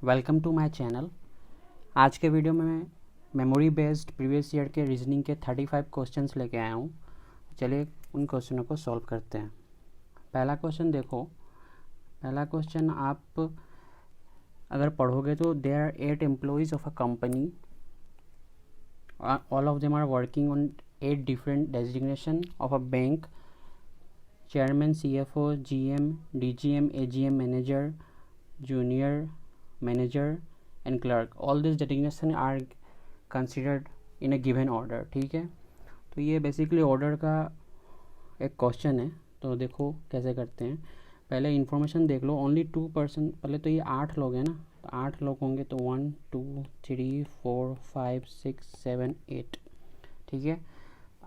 Welcome to my channel. आज के video में मैं मेमोरी बेस्ड प्रीवियस ईयर के रीजनिंग के 35 क्वेश्चंस लेके आया हूँ। चलिए उन क्वेश्चनों को सॉल्व करते हैं। पहला क्वेश्चन देखो। पहला क्वेश्चन आप अगर पढ़ोगे तो there are 8 employees of a company, all of them are working on 8 different designation of a bank, chairman, CFO, GM, DGM, AGM, manager, junior manager and clerk. All these designation are considered in a given order. ठीक है, तो ये basically order का एक question है। तो देखो कैसे करते हैं। पहले इन्फॉर्मेशन देख लो। ओनली 2%, पहले तो ये 8 लोग हैं ना, तो 8 लोग होंगे तो 1 2 3 4 5 6 7 8। ठीक है,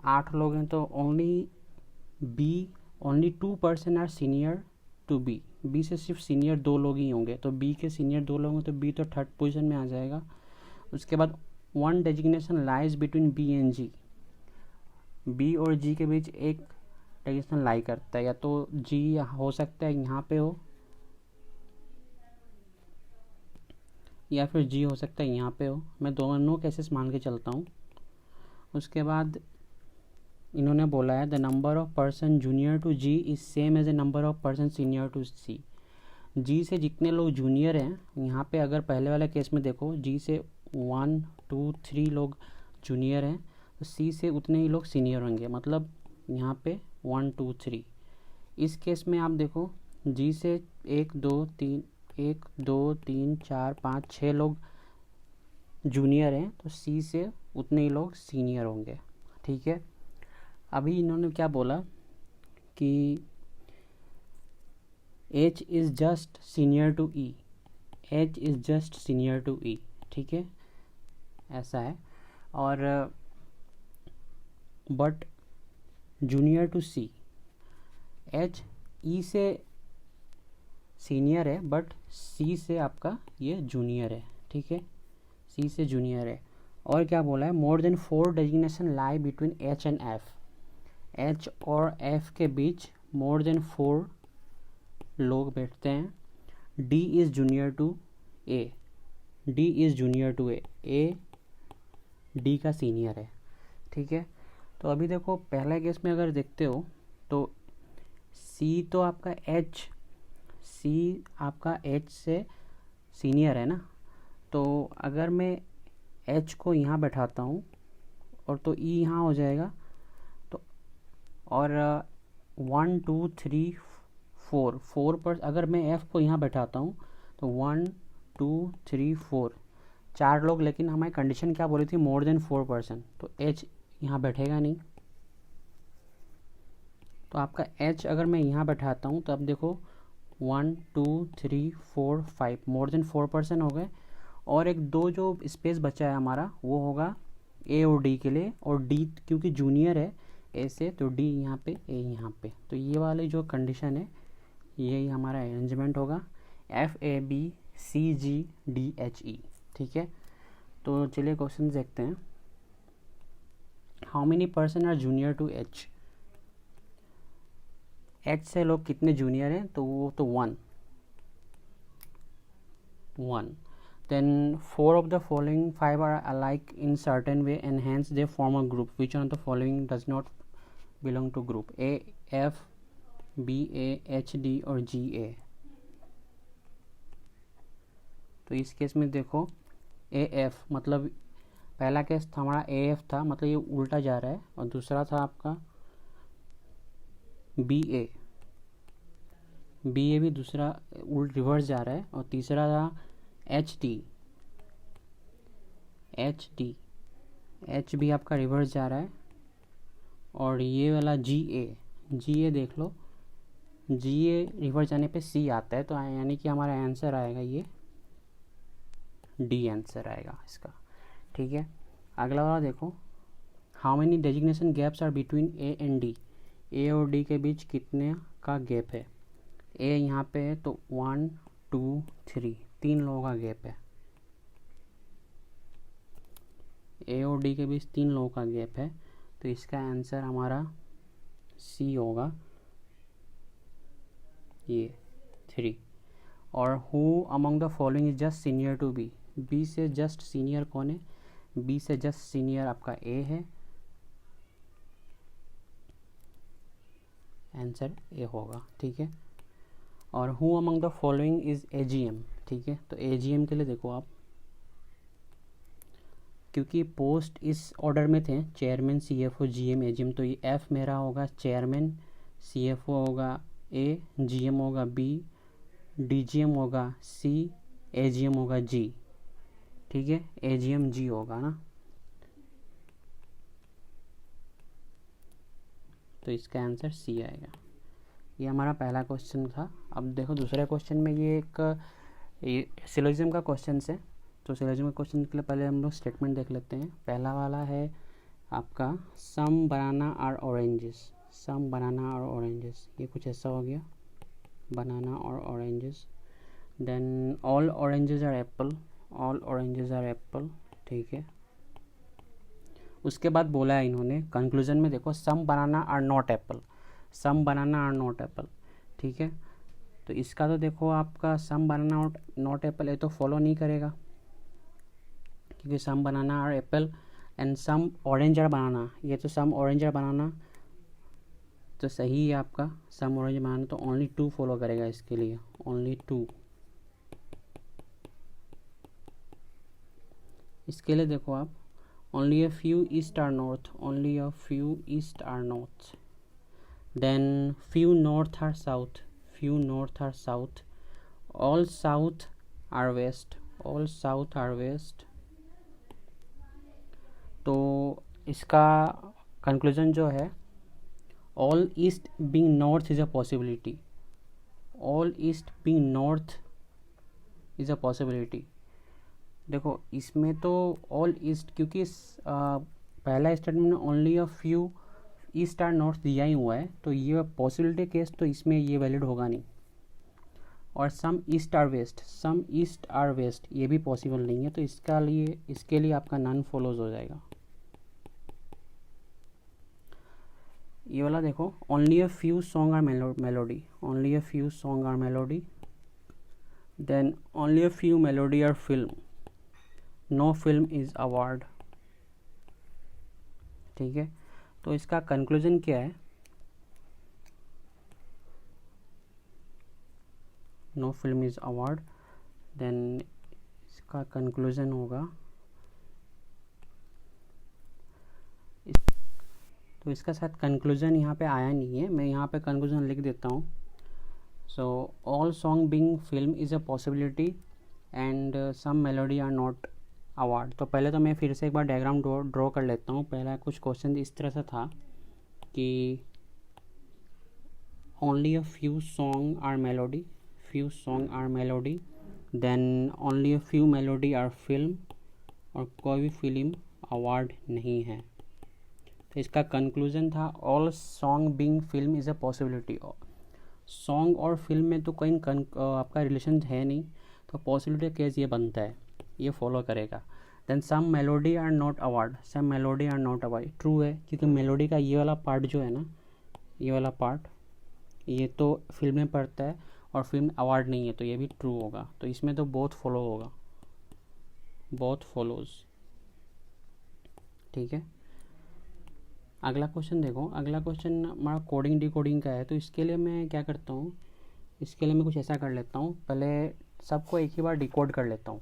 8 लोग हैं तो only 2% are senior to be से सिर्फ सीनियर 2 लोग ही होंगे, तो बी के सीनियर 2 लोग हैं तो बी तो थर्ड पोजीशन में आ जाएगा। उसके बाद 1 designation lies between B and G. B और जी के बीच एक डेजिग्नेशन लाई करता है, या तो जी हो सकता है यहाँ पे हो, या फिर जी हो सकता है यहाँ पे हो। मैं दोनों केसेस मान के चलता हूँ। उसके बाद इन्होंने बोला है the number of person junior to G is same as the number of person senior to C. G से जितने लोग जूनियर हैं, यहाँ पे अगर पहले वाले केस में देखो, जी से 1 2 3 लोग जूनियर हैं तो सी से उतने ही लोग सीनियर होंगे, मतलब यहाँ पे 1 2 3। इस केस में आप देखो, जी से 1 2 3 4 5 6 लोग जूनियर हैं तो सी से उतने ही लोग सीनियर होंगे। ठीक है, अभी इन्होंने क्या बोला कि H is just senior to E, H is just senior to E। ठीक है, ऐसा है। और but junior to C, H E से सीनियर है बट C से आपका ये जूनियर है। ठीक है, C से जूनियर है। और क्या बोला है, more than 4 designation lie between H and F। H और F के बीच मोर देन 4 लोग बैठते हैं। D is junior to A, D is junior to A D का सीनियर है। ठीक है, तो अभी देखो पहला केस में अगर देखते हो तो C तो आपका C आपका H से सीनियर है ना, तो अगर मैं H को यहाँ बैठाता हूँ और तो E यहाँ हो जाएगा, तो और 1 2 3 4 पर अगर मैं F को यहाँ बैठाता हूँ तो 1 2 3 4 4 लोग, लेकिन हमारी कंडीशन क्या बोली थी, मोर देन 4%, तो H यहाँ बैठेगा नहीं। तो आपका H अगर मैं यहाँ बैठाता हूँ तो अब देखो 1 2 3 4 5 मोर देन 4% हो गए। और एक 2 जो स्पेस बचा है हमारा वो होगा A और D के लिए, और D क्योंकि जूनियर है A से तो D यहाँ पे A यहाँ पे, तो ये वाली जो कंडीशन है यही हमारा अरेंजमेंट होगा FABCGDHE। ठीक है, तो चलिए क्वेश्चन देखते हैं। How many person are junior to H। H से लोग कितने जूनियर हैं, तो वो तो 1। Then 4 of the following 5 are alike in certain way and hence they form a group. Which one of the following does not belong to group? A F, B A, H D और G A। तो इस case में देखो A F, मतलब पहला case था हमारा A F था, मतलब ये उल्टा जा रहा है, और दूसरा था आपका B A भी दूसरा उल्ट रिवर्स जा रहा है, और तीसरा था H भी आपका रिवर्स जा रहा है, और ये वाला G A देख लो, G A रिवर्स जाने पे C आता है, तो यानी कि हमारा आंसर आएगा ये D आंसर आएगा इसका। ठीक है, अगला वाला देखो। How many designation gaps are between A and D। A और D के बीच कितने का गैप है। A यहाँ पे है तो 1 2 3 3 लोगों का गैप है। A और D के बीच 3 लोगों का गैप है, तो इसका आंसर हमारा C होगा, ये 3। और who among the following is just senior to B, B से जस्ट सीनियर कौन है, बी से जस्ट सीनियर आपका ए है, आंसर ए होगा, ठीक है। और who among the following is AGM, ठीक है। तो एजीएम के लिए देखो आप, क्योंकि पोस्ट इस ऑर्डर में थे, चेयरमैन, सीएफओ, जीएम, एजीएम, तो ये एफ मेरा होगा चेयरमैन, सीएफओ होगा ए, जीएम होगा बी, डीजीएम होगा सी, एजीएम होगा जी, ठीक है। एजीएम जी होगा ना, तो इसका आंसर सी आएगा। ये हमारा पहला क्वेश्चन था। अब देखो दूसरे क्वेश्चन में ये एक सिलोजिज्म का क्वेश्चन है। तो सिलोजिज्म का क्वेश्चन के लिए पहले हम लोग स्टेटमेंट देख लेते हैं। पहला वाला है आपका सम बनाना आर ऑरेंजेस, सम बनाना और ऑरेंजेस, ये कुछ ऐसा हो गया, बनाना और oranges. Then all oranges are apple, all oranges are apple, ठीक है। उसके बाद बोला है इन्होंने कंक्लूजन में, देखो some banana are not apple, some banana are not apple, ठीक है। तो इसका तो देखो आपका सम बनाना और नॉट एप्पल ये तो फॉलो नहीं करेगा, क्योंकि some banana are apple and some orange are banana, ये तो सम ऑरेंज आर बनाना तो सही है आपका, सम ऑरेंज बनाना, तो ओनली टू फॉलो करेगा इसके लिए, ओनली टू। इसके लिए देखो आप, only a few east are north, only a few east are north, then few north are south, few north are south, all south are west, all south are west. तो इसका conclusion जो है, all east being north is a possibility, all east being north is a possibility. देखो इसमें तो all east, क्योंकि पहला statement में only a few east are north दिया ही हुआ है, तो ये पॉसिबिलिटी केस तो इसमें ये वैलिड होगा नहीं। और some east are west, some east are west ये भी पॉसिबल नहीं है, तो इसके लिए आपका नन फॉलोज हो जाएगा। ये वाला देखो, only a few song are melody, only a few song are melody, then only a few melody are film, no film is award, ठीक है। तो इसका कंक्लूजन क्या है, no film is award, then इसका कंक्लूजन होगा, तो इसका साथ कंक्लूजन यहाँ पे आया नहीं है, मैं यहाँ पे कंक्लूजन लिख देता हूँ। So all song being film is a possibility and some melody are not award. तो पहले तो मैं फिर से एक बार डायग्राम ड्रॉ कर लेता हूँ। पहला कुछ क्वेश्चन इस तरह से था कि only a few song are melody, few song are melody, then only a few melody are film, और कोई भी फिल्म अवार्ड नहीं है। तो इसका कंक्लूजन था all song being film is a possibility. Song और फिल्म में तो कोई आपका रिलेशन है नहीं, तो पॉसिबिलिटी केस ये बनता है, ये फॉलो करेगा। Then some melody are not award, some melody are not award true है, क्योंकि मेलोडी का ये वाला पार्ट जो है ना, ये वाला पार्ट ये तो फिल्म में पड़ता है और फिल्म अवार्ड नहीं है, तो ये भी ट्रू होगा। तो इसमें तो बोथ फॉलो होगा, बोथ फॉलोज, ठीक है। अगला क्वेश्चन देखो, अगला क्वेश्चन हमारा कोडिंग डिकोडिंग का है। तो इसके लिए मैं क्या करता हूँ, इसके लिए मैं कुछ ऐसा कर लेता हूँ, पहले सबको एक ही बार डिकोड कर लेता हूँ।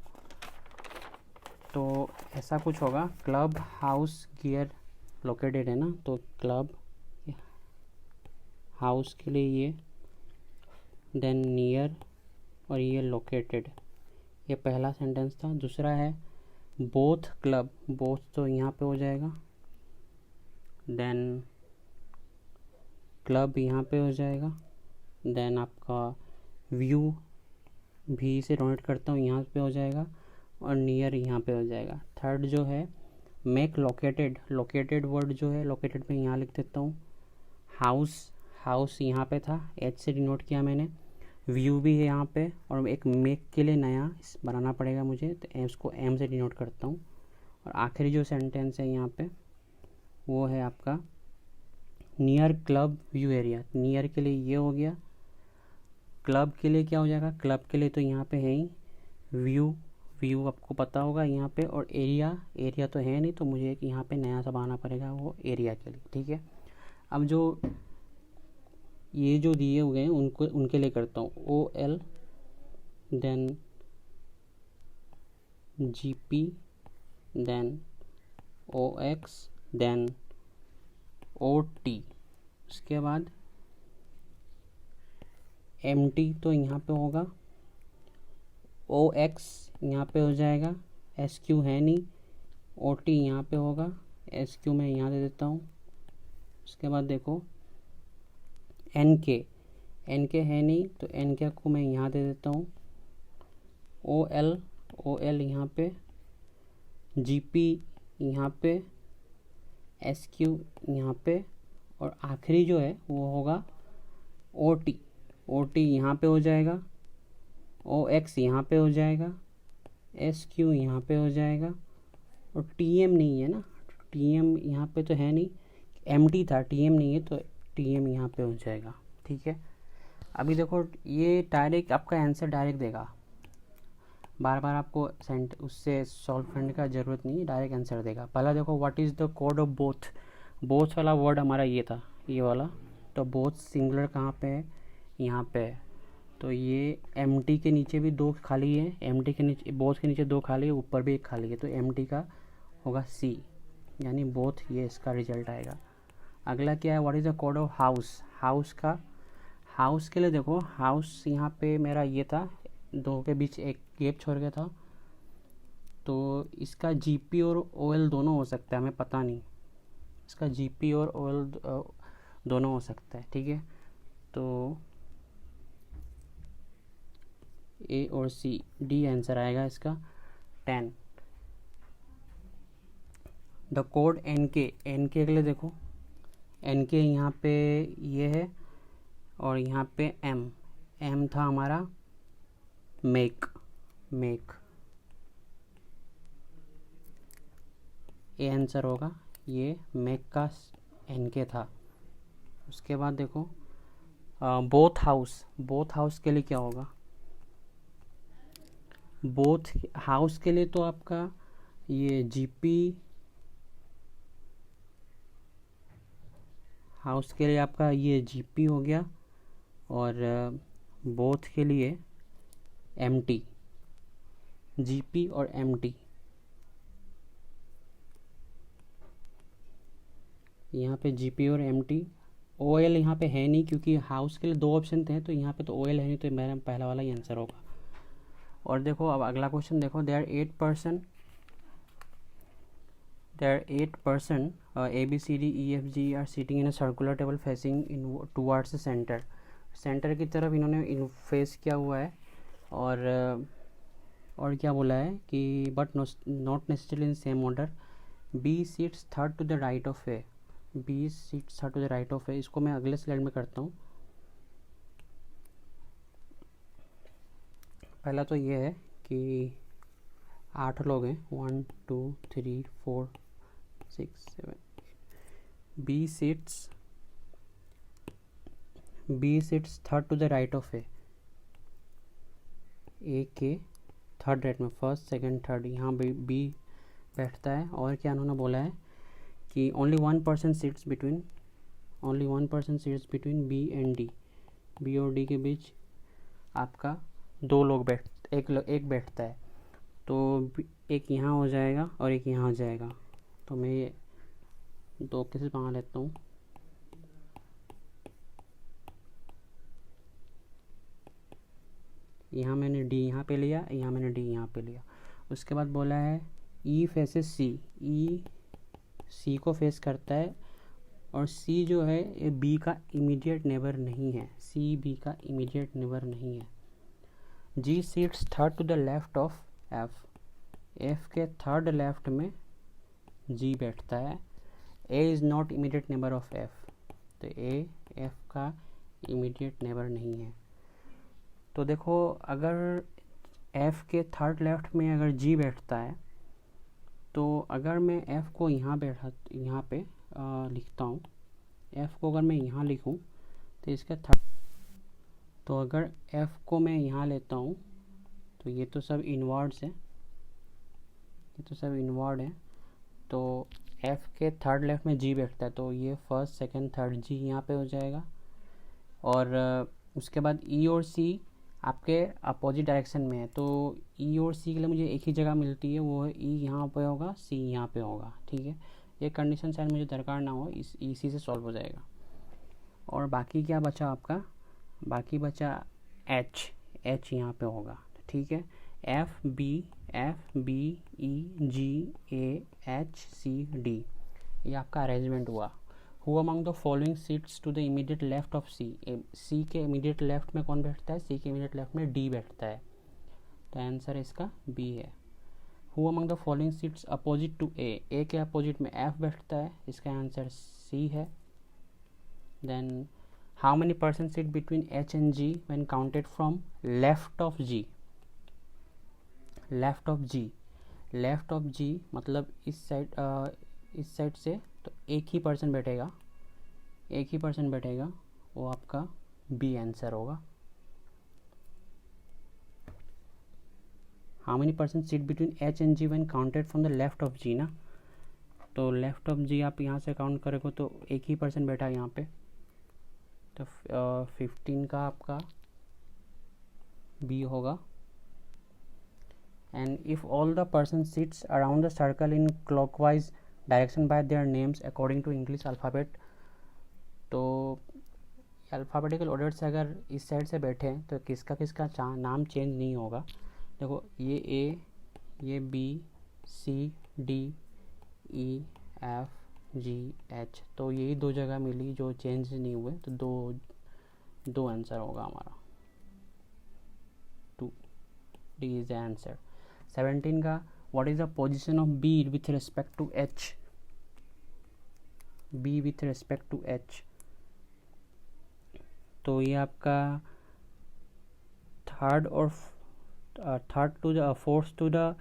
तो ऐसा कुछ होगा, क्लब हाउस गियर लोकेटेड है ना, तो क्लब हाउस के लिए ये, देन नियर और ये लोकेटेड, ये पहला सेंटेंस था। दूसरा है बोथ क्लब, बोथ तो यहाँ पे हो जाएगा, देन क्लब यहाँ पे हो जाएगा, देन आपका व्यू भी से डोनेट करता हूँ यहाँ पे हो जाएगा, और नियर यहाँ पे हो जाएगा। थर्ड जो है मेक लोकेटेड, लोकेटेड वर्ड जो है लोकेटेड पे यहाँ लिख देता हूँ। हाउस, हाउस यहाँ पे था, एच से डिनोट किया मैंने। व्यू भी है यहाँ पे, और एक मेक के लिए नया बनाना पड़ेगा मुझे, तो इसको एम से डिनोट करता हूँ। और आखिरी जो सेंटेंस है यहाँ पे वो है आपका near club view area, near के लिए ये हो गया, क्लब के लिए क्या हो जाएगा, क्लब के लिए तो यहाँ पे है ही व्यू, व्यू आपको पता होगा यहाँ पे, और एरिया, एरिया तो है नहीं तो मुझे एक यहाँ पे नया सा बनाना पड़ेगा वो एरिया के लिए, ठीक है। अब जो ये जो दिए हुए हैं उनको, उनके लिए करता हूँ O L, then G P, then O X, then O T, उसके बाद एम टी तो यहाँ पे होगा, ओ एक्स यहाँ पे हो जाएगा, एस क्यू है नहीं, ओ टी यहाँ पे होगा, एस क्यू मैं यहाँ दे देता हूँ। उसके बाद देखो एन के, एन के है नहीं तो एन के को मैं यहाँ दे देता हूँ, ओ एल, ओ एल यहाँ पे, जी पी यहाँ पे, एस क्यू यहाँ पे, और आखिरी जो है वो होगा ओ टी, ओ टी यहाँ पे हो जाएगा, ओ एक्स यहाँ पे हो जाएगा, एस क्यू यहाँ पे हो जाएगा, और टी एम नहीं है ना, टी एम यहाँ पे तो है नहीं, एम टी था, टी एम नहीं है तो टी एम यहाँ पे हो जाएगा, ठीक है। अभी देखो ये डायरेक्ट आपका आंसर डायरेक्ट देगा, बार बार आपको उससे सॉल्व करने का ज़रूरत नहीं है, डायरेक्ट आंसर देगा। पहला देखो what is the code of both, both वाला वर्ड हमारा ये था, ये वाला, तो बोथ सिंगुलर कहाँ पे है, यहाँ पे है, तो ये एम टी के नीचे भी दो खाली है, एम टी के नीचे, बोथ के नीचे दो खाली है, ऊपर भी एक खाली है, तो एम टी का होगा सी, यानी बोथ, ये इसका रिजल्ट आएगा। अगला क्या है, what is the code of house, house का, हाउस के लिए देखो हाउस यहाँ पे मेरा ये था, दो के बीच एक गैप छोड़ गया था, तो इसका जीपी और ओएल दोनों हो सकता है, हमें पता नहीं, इसका जीपी और ओएल दोनों हो सकता है, ठीक है। तो ए और सी, डी आंसर आएगा इसका 10। द कोड एन के, एन के लिए देखो एन के यहाँ पे ये है, और यहाँ पे एम, एम था हमारा मेक, मेक, ये आंसर होगा, ये मेक का एन के था। उसके बाद देखो बोथ हाउस, बोथ हाउस के लिए क्या होगा, बोथ हाउस के लिए तो आपका ये जीपी, हाउस के लिए आपका ये जीपी हो गया, और बोथ के लिए एमटी, जीपी और एमटी, यहाँ पे जीपी और एमटी, ओएल यहाँ पे है नहीं क्योंकि हाउस के लिए दो ऑप्शन थे, तो यहाँ पे तो ओएल है नहीं, तो मेरा पहला वाला ही आंसर होगा। और देखो अब अगला क्वेश्चन देखो, there 8% A B C D E F G are seating in a circular table facing in towards the centre, centre की तरफ इन्होंने फेस किया हुआ है, और क्या बोला है कि but not necessarily in same order, B sits third to the right of A, B sits third to the right of A, इसको मैं अगले स्लाइड में करता हूँ। पहला तो ये है कि 8 लोग हैं, 1 2 3 4 6 7, B sits third to the right of A के थर्ड राइट में, फर्स्ट सेकंड थर्ड, यहाँ बी बैठता है। और क्या उन्होंने बोला है कि only 1% sits between B and D, B और डी के बीच आपका दो लोग एक बैठता है, तो एक यहाँ हो जाएगा और एक यहाँ हो जाएगा, तो मैं ये दो केसेस बना लेता हूँ। यहाँ मैंने डी यहाँ पे लिया, यहाँ मैंने डी यहाँ पे लिया। उसके बाद बोला है ई फेसेस सी, ई सी को फेस करता है, और सी जो है ये बी का इमीडिएट नेबर नहीं है, सी बी का इमीडिएट नेबर नहीं है। G sits third to the left of F, F के थर्ड लेफ्ट में जी बैठता है। A is not immediate neighbour of F, तो ए एफ का इमीडिएट नेबर नहीं है। तो देखो अगर एफ के थर्ड लेफ्ट में अगर जी बैठता है, तो अगर मैं एफ को यहाँ पे लिखता हूँ, एफ को अगर मैं यहाँ लिखूँ तो इसका थर्ड, तो अगर F को मैं यहाँ लेता हूँ तो ये तो सब इनवर्ड्स है, ये तो सब इनवर्ड है, तो F के थर्ड लेफ्ट में G बैठता है, तो ये फर्स्ट सेकंड थर्ड G यहाँ पे हो जाएगा। और उसके बाद E और C आपके अपोजिट डायरेक्शन में है, तो E और C के लिए मुझे एक ही जगह मिलती है, वो है E यहाँ पे होगा, C यहाँ पे होगा। ठीक है, ये कंडीशन शायद मुझे दरकार ना हो, इसी से सॉल्व हो जाएगा। और बाकी क्या बचा आपका, बाकी बचा H यहाँ पे होगा। ठीक है, F B E G A H C D, ये आपका अरेंजमेंट हुआ। Who among the following sits to the immediate left of C? C के immediate left में कौन बैठता है? C के immediate left में D बैठता है, तो आंसर इसका B है। Who among the following sits opposite to A? A के अपोजिट में F बैठता है, इसका आंसर C है। Then how many person sit between H and G when counted from left of G? Left of G मतलब इस side से, तो एक ही पर्सन बैठेगा, वो आपका B आंसर होगा। How many person seat between H and G when counted from the left of G ना, तो लेफ्ट ऑफ G आप यहाँ से काउंट करोगे तो एक ही पर्सन बैठा है यहाँ पे, तो 15 का आपका B होगा। And if all the person sits around the circle in clockwise direction by their names according to English alphabet, तो अल्फ़ाबेटिकल ऑर्डर से अगर इस साइड से बैठे तो किसका नाम चेंज नहीं होगा। देखो ये A, ये B, C, D, E, F, G, H, तो यही दो जगह मिली जो चेंज नहीं हुए, तो दो आंसर होगा हमारा, 2, D इज द आंसर। 17 का what is the position of B with respect to H? B with respect to H, तो ये आपका third to the fourth to the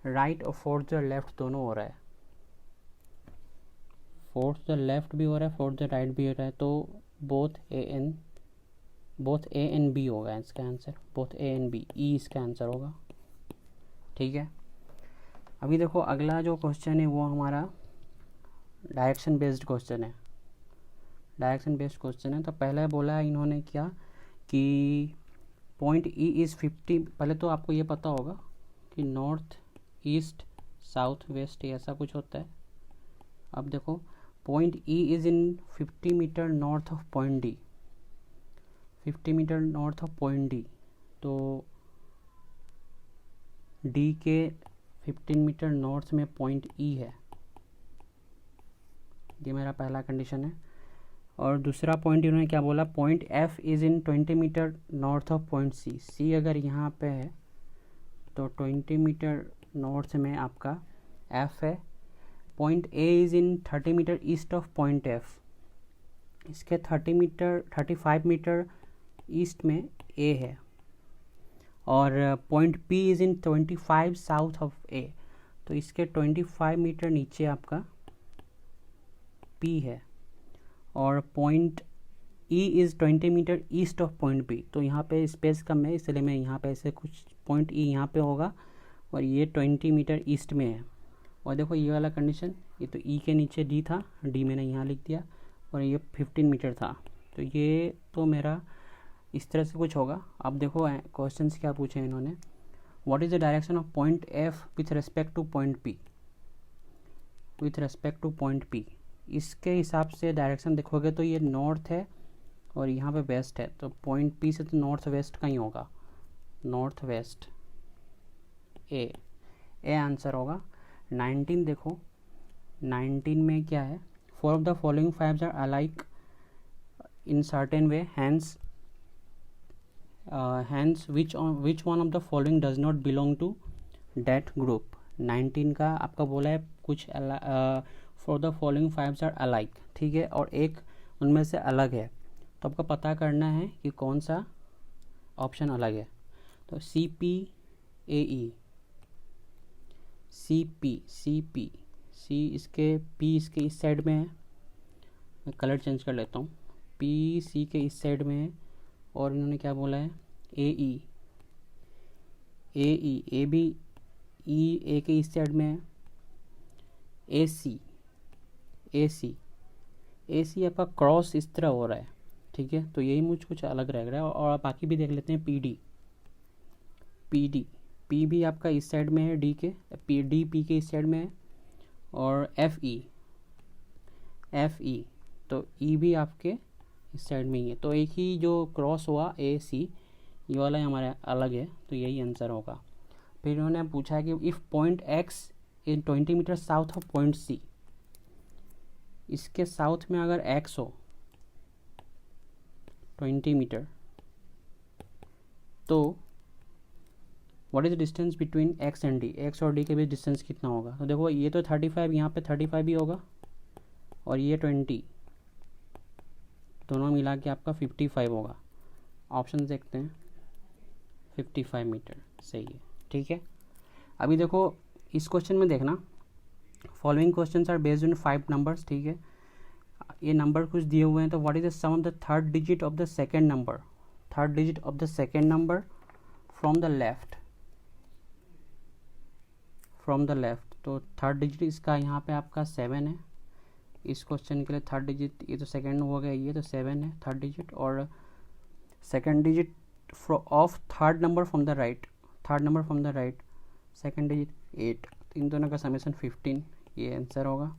right और फोर्थ द लेफ्ट दोनों हो रहा है, फोर्थ द लेफ्ट भी हो रहा है, फोर्थ द राइट भी हो रहा है, तो बोथ A एंड B होगा इसका answer, both A and B, E इसका आंसर होगा। ठीक है, अभी देखो अगला जो क्वेश्चन है वो हमारा डायरेक्शन बेस्ड क्वेश्चन है। तो पहले बोला है इन्होंने क्या कि पॉइंट E इज़ 50, पहले तो आपको ये पता होगा कि नॉर्थ ईस्ट साउथ वेस्ट ऐसा कुछ होता है। अब देखो point E is in 50 metre north of point D, 50 metre north of point D, तो D के 15 मीटर नॉर्थ में पॉइंट E है, ये मेरा पहला कंडीशन है। और दूसरा पॉइंट इन्होंने क्या बोला, point F is in 20 metre north of point C अगर यहाँ पे है तो 20 मीटर नॉर्थ में आपका F है। Point A is in 30 metre east of point F, इसके 35 मीटर ईस्ट में A है। और point P is in 25 south of A, तो इसके 25 मीटर नीचे आपका P है। और point E is 20 metre east of point B, तो यहाँ पे स्पेस कम है इसलिए मैं यहाँ पे ऐसे कुछ पॉइंट E यहाँ पे होगा और ये 20 मीटर ईस्ट में है। और देखो ये वाला कंडीशन, ये तो E के नीचे D था, D मैंने यहाँ लिख दिया, और ये 15 मीटर था, तो ये तो मेरा इस तरह से कुछ होगा। अब देखो क्वेश्चंस क्या पूछे इन्होंने, what is the direction of point F with respect two point P, with respect two point P। इसके हिसाब से डायरेक्शन देखोगे तो ये नॉर्थ है और यहाँ पे वेस्ट है, तो पॉइंट P से तो नॉर्थ वेस्ट का ही होगा, नॉर्थ वेस्ट, ए आंसर होगा। 19 देखो, 19 में क्या है, 4 of the following fives are alike in certain way, hence which one of the following does not belong to that group। 19 का आपका बोला है कुछ for the following fives are alike, ठीक है, और एक उनमें से अलग है, तो आपको पता करना है कि कौन सा ऑप्शन अलग है। तो CPAE, C इसके P इसके इस साइड में है, मैं कलर चेंज कर लेता हूँ, P C के इस साइड में है और इन्होंने क्या बोला है ए बी ई ए के इस साइड में है, ए सी आपका क्रॉस इस तरह हो रहा है, ठीक है। तो यही मुझ कुछ अलग रह रहा है। और बाकी भी देख लेते हैं। पी भी आपका इस साइड में है, डी पी के इस साइड में है, और एफ ई तो ई भी आपके इस साइड में ही है। तो एक ही जो क्रॉस हुआ ए सी, ये वाला हमारा अलग है, तो यही आंसर होगा। फिर इन्होंने पूछा है कि if point X in 20 metre south of point C, इसके साउथ में अगर एक्स हो 20 मीटर, तो what is the distance between X and D, X और डी के बीच डिस्टेंस कितना होगा। तो देखो ये तो 35, यहाँ पे 35 ही होगा, और ये 20, दोनों मिला के आपका 55 होगा। ऑप्शन देखते हैं, 55 मीटर सही है, ठीक है। अभी देखो इस क्वेश्चन में देखना, following questions are based on 5 numbers, ठीक है। ये नंबर कुछ दिए हुए हैं, तो what is the sum of the third digit of the second number from the left. तो थर्ड डिजिट इसका यहाँ पे आपका 7 है। इस क्वेश्चन के लिए थर्ड डिजिट, ये तो सेकेंड हो गया, ये तो 7 है थर्ड डिजिट, और second digit of third number from the right, second digit 8, इन दोनों का समेशन 15, ये आंसर होगा।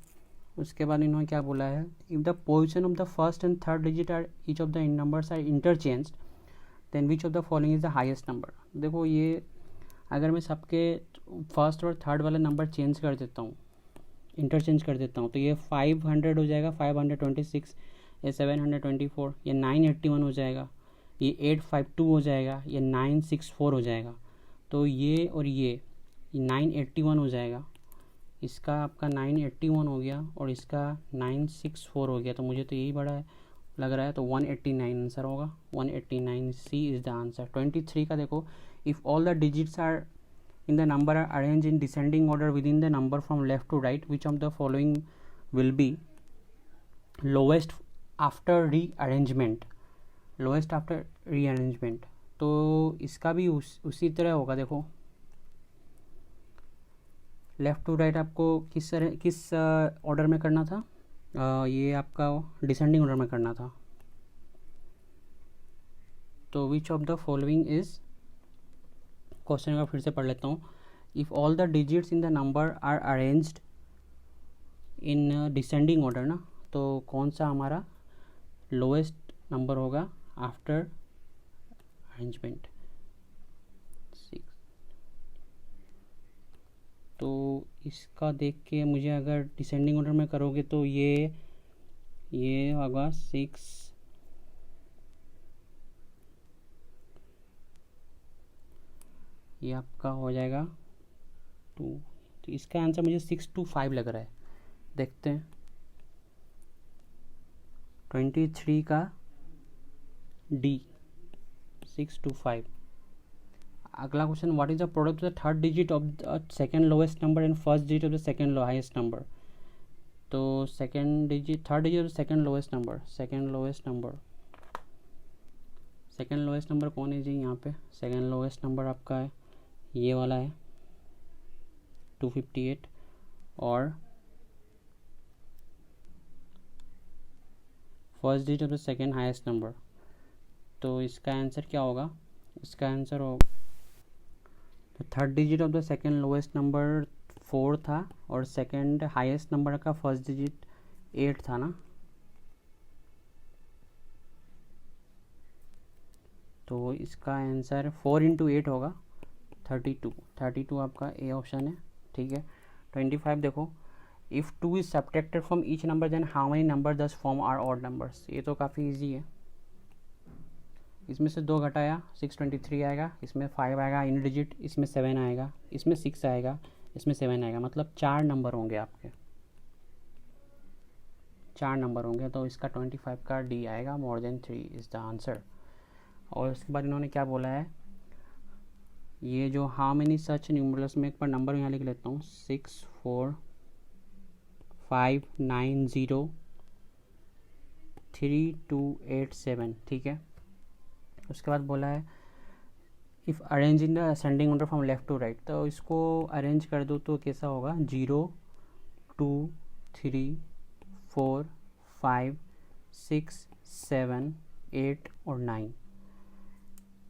उसके बाद इन्होंने क्या बोला है, if the position of the first and third digit are each of the numbers are interchanged, then which of the following is the highest number. देखो ये अगर मैं सबके फर्स्ट और थर्ड वाले नंबर इंटरचेंज कर देता हूँ, तो ये 500 हो जाएगा, 526, ये 724, ये 981 हो जाएगा, ये 852 हो जाएगा, ये 964 हो जाएगा। तो ये और ये 981 हो जाएगा, इसका आपका 981 हो गया, और इसका 964 हो गया। तो मुझे तो यही बड़ा लग रहा है, तो 189 आंसर होगा, 189 सी इज़ द आंसर। 23 का देखो, if all the digits are in the number are arranged in descending order within the number from left to right, which of the following will be lowest after rearrangement। तो इसका भी उसी तरह होगा। देखो left to right आपको किस order में करना था, ये आपका डिसेंडिंग ऑर्डर में करना था। तो which of the following is, question का फिर से पढ़ लेता हूँ। If all the digits in the number are arranged in descending order ना, तो कौन सा हमारा लोएस्ट नंबर होगा आफ्टर अरेंजमेंट। 6। तो इसका देख के मुझे अगर डिसेंडिंग ऑर्डर में करोगे तो ये होगा 6, ये आपका हो जाएगा 2। तो इसका आंसर मुझे 6 to 5 लग रहा है, देखते हैं। 23 का डी 6 to 5। अगला question, what is the product of the third digit of the second lowest number and first digit of the second highest number. तो third digit of the second lowest number कौन है जी, यहाँ पे second lowest number आपका है, ये वाला है 258, और first digit of the second highest number. तो इसका आंसर क्या होगा, इसका आंसर होगा third digit of the second lowest number 4 था, और सेकेंड हाईएस्ट नंबर का फर्स्ट डिजिट 8 था ना। तो इसका आंसर 4 into 8 होगा 32 आपका ए ऑप्शन है, ठीक है। 25 देखो, if 2 is subtracted from each number then how many number thus form are odd numbers. ये तो काफ़ी इजी है। इसमें से 2 घटाया 623 आएगा, इसमें 5 आएगा इन डिजिट, इसमें 7 आएगा, इसमें 6 आएगा, इसमें 7 आएगा, मतलब 4 नंबर होंगे आपके, 4 नंबर होंगे। तो इसका 25 का डी आएगा, more than 3 is the answer. और उसके बाद इन्होंने क्या बोला है, ये जो हाउ मेनी सच न्यूमरल्स में एक बार नंबर यहाँ लिख लेता हूँ, 645903287, ठीक है। उसके बाद बोला है if arrange in the ascending order from left to right, तो इसको अरेंज कर दो तो कैसा होगा 0 2 3 4 5 6 7 8 और 9,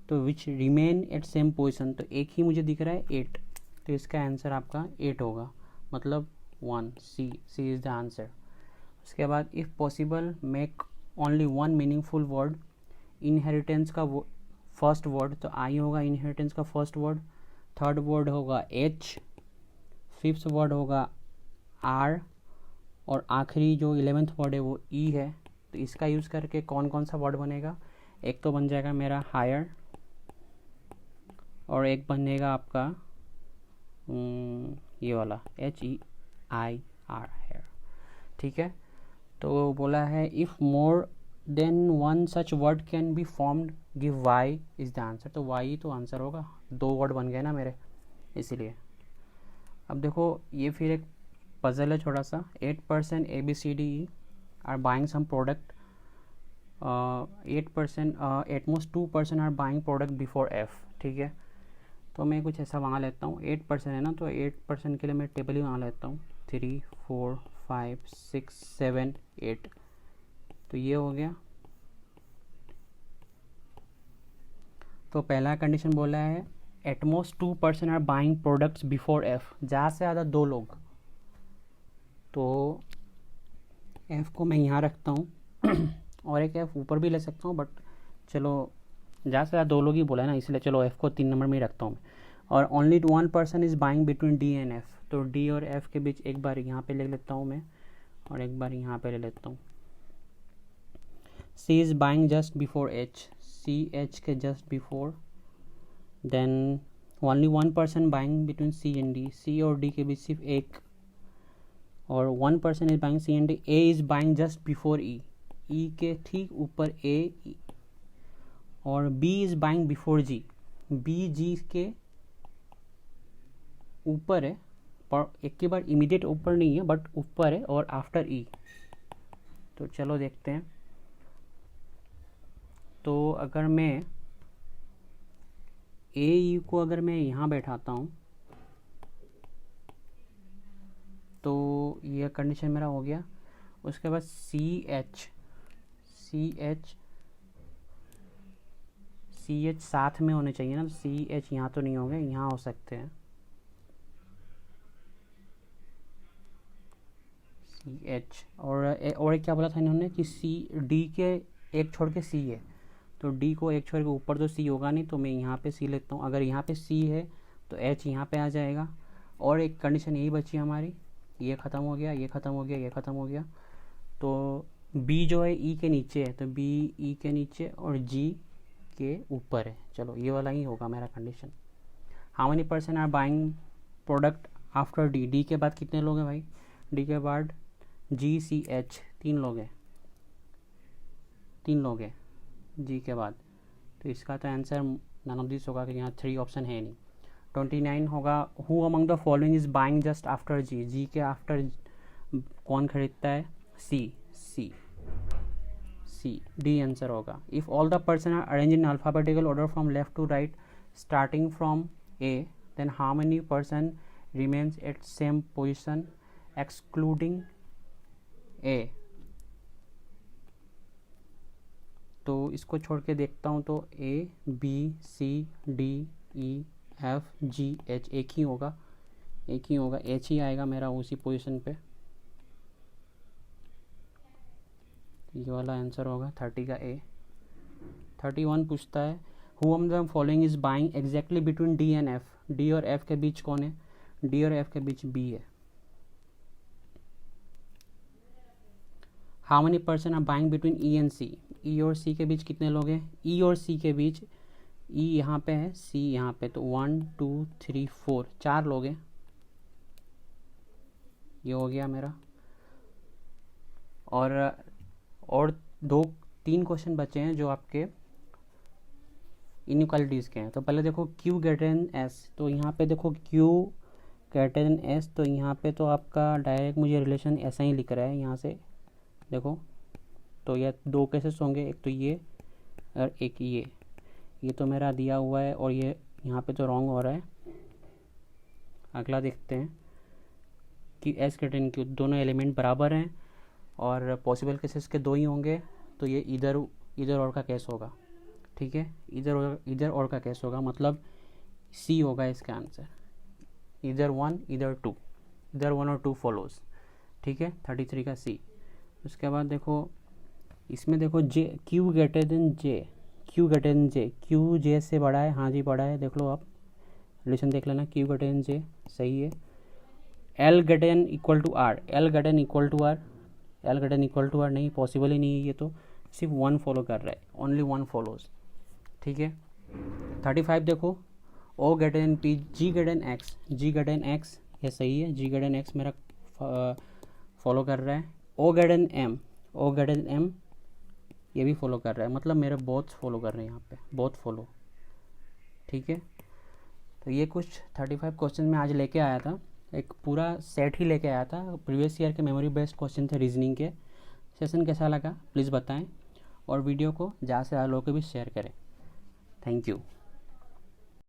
तो which remain at same position, तो एक ही मुझे दिख रहा है 8, तो इसका आंसर आपका 8 होगा, मतलब 1, सी इज़ द आंसर। उसके बाद if possible make only one meaningful word, inheritance का फर्स्ट वर्ड, तो आई होगा इनहेरिटेंस का फर्स्ट वर्ड, थर्ड वर्ड होगा एच, फिफ्थ वर्ड होगा आर, और आखिरी जो 11th वर्ड है वो ई है। तो इसका यूज़ करके कौन कौन सा वर्ड बनेगा, एक तो बन जाएगा मेरा हायर, और एक बनेगा आपका ये वाला HEIR है, ठीक है। तो बोला है if more than one such word can be formed give Y is the answer, तो वाई तो आंसर होगा, 2 वर्ड बन गए ना मेरे, इसीलिए। अब देखो ये फिर एक पजल है छोटा सा, 8% ABCDE are buying some product, 8% at most 2% are buying product before F, ठीक है। तो मैं कुछ ऐसा वहाँ लेता हूँ, 8% है ना, तो 8% के लिए मैं टेबल ही वहाँ लेता हूँ, 3 4 5 6 7 8, तो ये हो गया। तो पहला कंडीशन बोला है at most 2% are buying products before F, ज़्यादा से ज़्यादा 2 लोग, तो F को मैं यहाँ रखता हूँ और एक F ऊपर भी ले सकता हूँ, बट चलो ज़्यादा से ज़्यादा 2 लोग ही बोला है ना, इसलिए चलो F को 3 नंबर में ही रखता हूँ मैं। और only 1% is buying between D and F, तो D और F के बीच एक बार यहाँ पे ले लेता हूँ मैं, और एक बार यहाँ पे ले लेता हूँ। C is buying just before H, C H के just before, then only 1% buying between C and D, C और D के बीच सिर्फ एक, और 1% is buying C and D, A is buying just before E, E के ठीक ऊपर A, और B is buying before G, B G के ऊपर है, पर एक के बाद इमीडिएट ऊपर नहीं है बट ऊपर है, और आफ्टर E। तो चलो देखते हैं। तो अगर मैं AE को अगर मैं यहाँ बैठाता हूँ तो ये कंडीशन मेरा हो गया। उसके बाद सी एच साथ में होने चाहिए ना, तो CH यहाँ तो नहीं होंगे, यहाँ हो सकते हैं CH, और एक क्या बोला था इन्होंने कि D के एक छोड़ के C है, तो D को एक छोड़ के ऊपर तो C होगा नहीं, तो मैं यहाँ पे C लेता हूँ। अगर यहाँ पे C है तो H यहाँ पे आ जाएगा, और एक कंडीशन यही बची हमारी, ये ख़त्म हो गया, ये ख़त्म हो गया, ये ख़त्म हो गया। तो B जो है E के नीचे है, तो B E के नीचे और G के ऊपर है, चलो ये वाला ही होगा मेरा condition. How many person are buying product after D, D के बाद कितने लोग हैं भाई, D के बाद GCH 3 लोग हैं, 3 लोग हैं G के बाद, तो इसका तो आंसर नन ऑफ दिस होगा कि यहाँ 3 ऑप्शन है नहीं। 29 होगा who among the following is buying just after G, G के आफ्टर कौन खरीदता है, C, D आंसर होगा। If all the person are arrange in alphabetical order from left to right starting from A, then how many person remains at same position excluding A। तो इसको छोड़ के देखता हूँ तो A B C D E F G H एक ही होगा, H ही आएगा मेरा उसी पोजीशन पे, ये वाला आंसर होगा 30 का A। 31 पूछता है who among the following is buying exactly between D and F, D और F के बीच कौन है, D और F के बीच B है। How many person are buying between E and C, E और C के बीच कितने लोग हैं, E और C के बीच, E यहाँ पे है, C यहाँ पे, तो 1 2 3 4 4 लोग हैं, ये हो गया मेरा। और 3 क्वेश्चन बचे हैं जो आपके इनइक्वालिटीज़ के हैं। तो पहले देखो Q ग्रेटर देन S, तो यहाँ पे देखो Q ग्रेटर देन S, तो यहाँ पे तो आपका डायरेक्ट मुझे रिलेशन ऐसा ही लिख रहा है यहाँ से देखो, तो ये 2 केसेस होंगे, एक तो ये और एक ये। ये तो मेरा दिया हुआ है और ये यहाँ पे तो रॉन्ग हो रहा है। अगला देखते हैं कि एस ग्रेटर देन क्यू, दोनों एलिमेंट बराबर हैं और पॉसिबल केसेस के दो ही होंगे, तो ये इधर और का केस होगा। ठीक है, इधर और का केस होगा, मतलब सी होगा इसका आंसर, इधर 1 इधर 2, इधर 1 और 2 फॉलोज। ठीक है, 33 का सी। उसके बाद देखो इसमें देखो जे, क्यू ग्रेटर देन जे, क्यू ग्रेटर देन जे, क्यू जे से बड़ा है, हाँ जी बड़ा है, देख लो आप रिलेशन देख लेना, क्यू ग्रेटर देन जे सही है। L greater than equal to R, L greater than equal to R, L greater than equal to R नहीं, पॉसिबल ही नहीं है, ये तो सिर्फ 1 फॉलो कर रहा है, ओनली 1 फॉलोज। ठीक है, 35 देखो ओ ग्रेटर देन पी, जी ग्रेटर देन एक्स, जी ग्रेटर देन एक्स ये सही है, जी ग्रेटर देन एक्स मेरा फॉलो कर रहा है। ओ ग्रेटर देन एम, ओ ग्रेटर देन एम ये भी फॉलो कर रहा है, मतलब मेरे बोथ फॉलो कर रहे हैं यहाँ पे, बोथ फॉलो। ठीक है, तो ये कुछ 35 क्वेश्चन मैं आज लेके आया था, एक पूरा सेट ही लेके आया था। प्रीवियस ईयर के मेमोरी बेस्ड क्वेश्चन थे रीजनिंग के। सेशन कैसा लगा प्लीज़ बताएं और वीडियो को ज़्यादा से ज़्यादा लोगों को भी शेयर करें। Thank you.